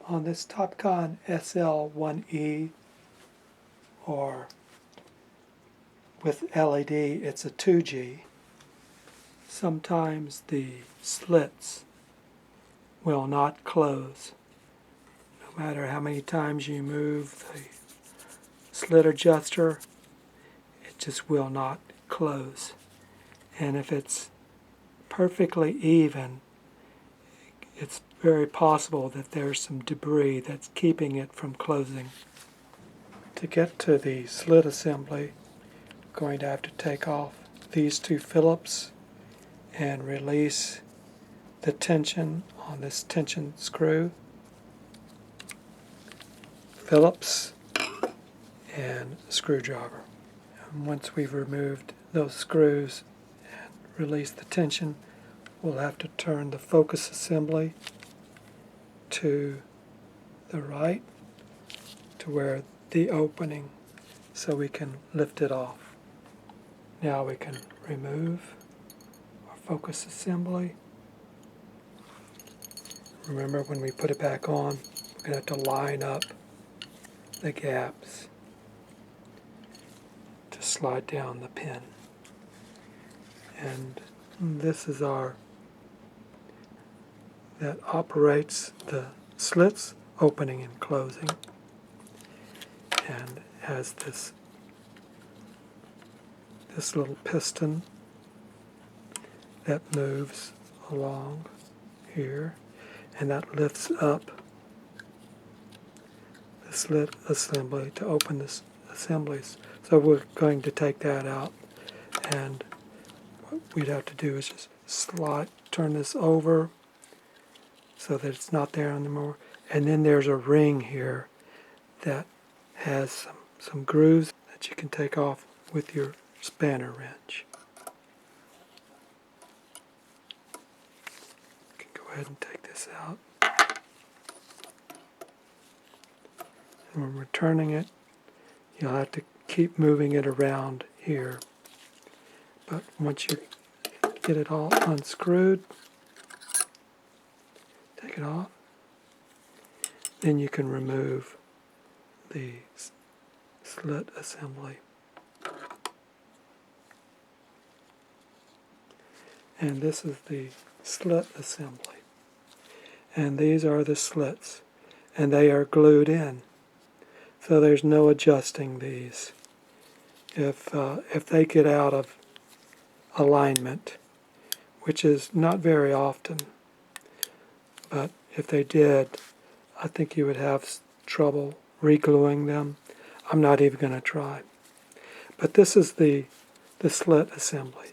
On this Topcon SL-1E, or with LED it's a 2G, sometimes the slits will not close. No matter how many times you move the slit adjuster, it just will not close. And if it's perfectly even, it's very possible that there's some debris that's keeping it from closing. To get to the slit assembly, I'm going to have to take off these two Phillips and release the tension on this tension screw. Phillips and a screwdriver. And once we've removed those screws and released the tension, we'll have to turn the focus assembly to the right to where the opening, so we can lift it off. Now we can remove our focus assembly. Remember, when we put it back on, we're going to have to line up the gaps to slide down the pin. And this is that operates the slits opening and closing, and has this little piston that moves along here, and that lifts up the slit assembly to open the assemblies. So we're going to take that out, and what we'd have to do is just turn this over so that it's not there anymore. And then there's a ring here that has some grooves that you can take off with your spanner wrench. You can go ahead and take this out. And when we're turning it, you'll have to keep moving it around here. But once you get it all unscrewed, take it off, then you can remove the slit assembly. And this is the slit assembly. And these are the slits, and they are glued in. So there's no adjusting these. If they get out of alignment, which is not very often, but if they did, I think you would have trouble re-gluing them. I'm not even going to try. But this is the slit assembly.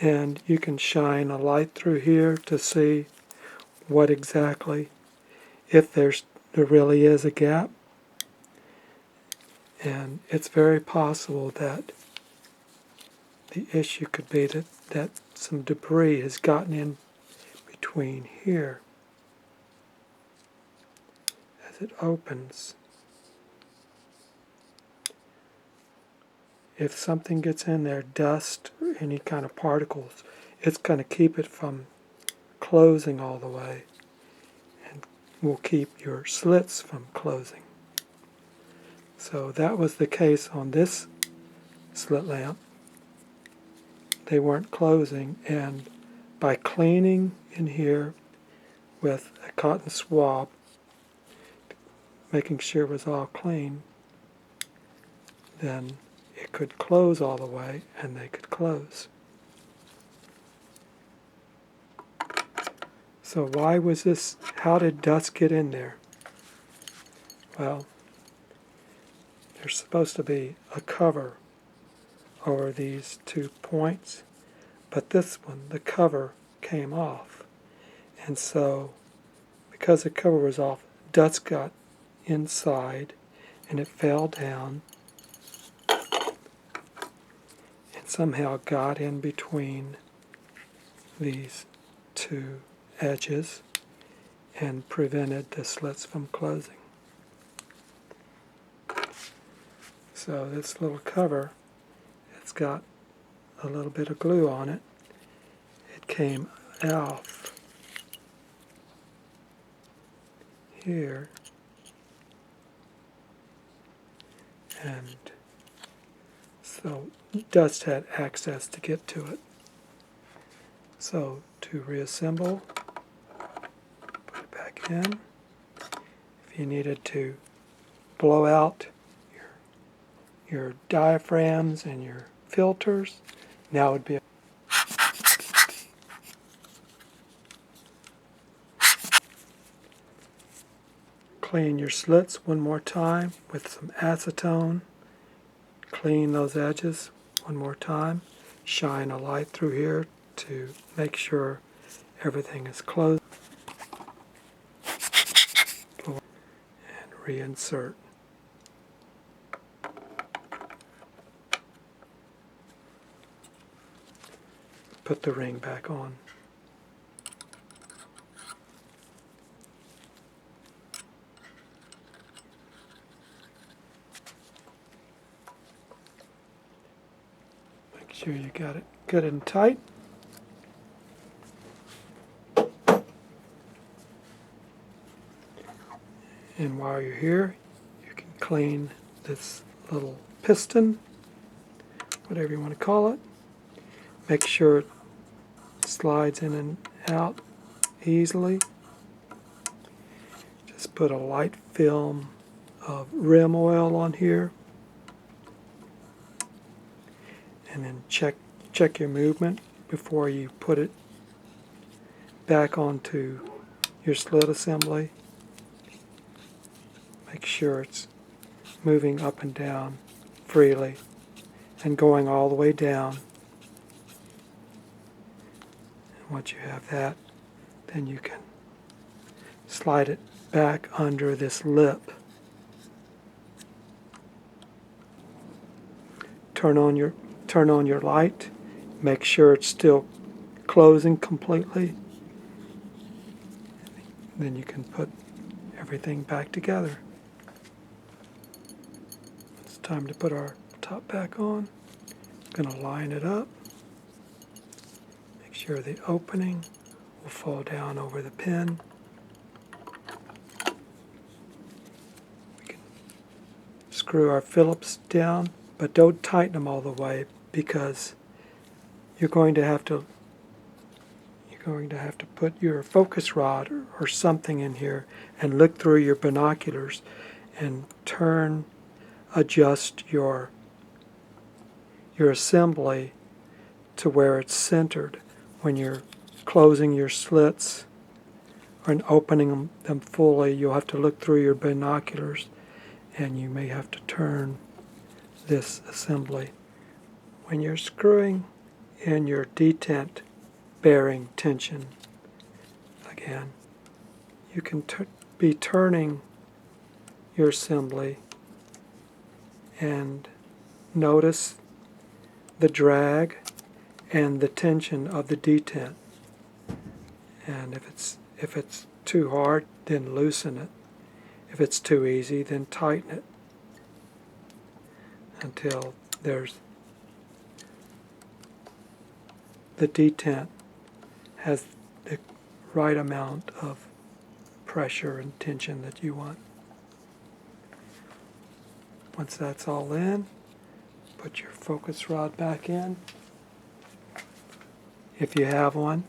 And you can shine a light through here to see what exactly, if there really is a gap. And it's very possible that the issue could be that some debris has gotten in between here as it opens. If something gets in there, dust or any kind of particles, it's going to keep it from closing all the way, and will keep your slits from closing. So that was the case on this slit lamp. They weren't closing, and by cleaning in here with a cotton swab, making sure it was all clean, then it could close all the way, and they could close. So why was this, how did dust get in there? Well, there's supposed to be a cover over these 2 points, but this one, the cover came off. And so, because the cover was off, dust got inside, and it fell down, somehow got in between these 2 edges and prevented the slits from closing. So this little cover, it's got a little bit of glue on it. It came off here, and so dust had access to get to it. So to reassemble, put it back in. If you needed to blow out your diaphragms and your filters, now would be a clean your slits one more time with some acetone. Clean those edges one more time. Shine a light through here to make sure everything is closed. And reinsert. Put the ring back on. Make sure you got it good and tight. And while you're here, you can clean this little piston, whatever you want to call it. Make sure it slides in and out easily. Just put a light film of rim oil on here, and then check your movement before you put it back onto your slit assembly. Make sure it's moving up and down freely and going all the way down. And once you have that, then you can slide it back under this lip. Turn on your light. Make sure it's still closing completely. Then you can put everything back together. It's time to put our top back on. I'm going to line it up. Make sure the opening will fall down over the pin. We can screw our Phillips down, but don't tighten them all the way, because you're going to have to put your focus rod or something in here and look through your binoculars and adjust your assembly to where it's centered when you're closing your slits and opening them fully. You'll have to look through your binoculars, and you may have to turn this assembly. When you're screwing in your detent bearing tension, again, you can be turning your assembly and notice the drag and the tension of the detent. And if it's too hard, then loosen it. If it's too easy, then tighten it until the detent has the right amount of pressure and tension that you want. Once that's all in, put your focus rod back in, if you have one,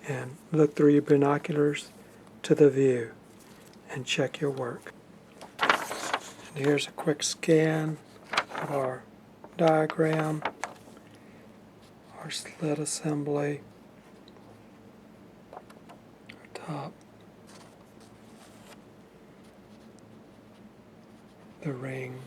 and look through your binoculars to the view and check your work. And here's a quick scan of our diagram, our slit assembly, our top, the ring,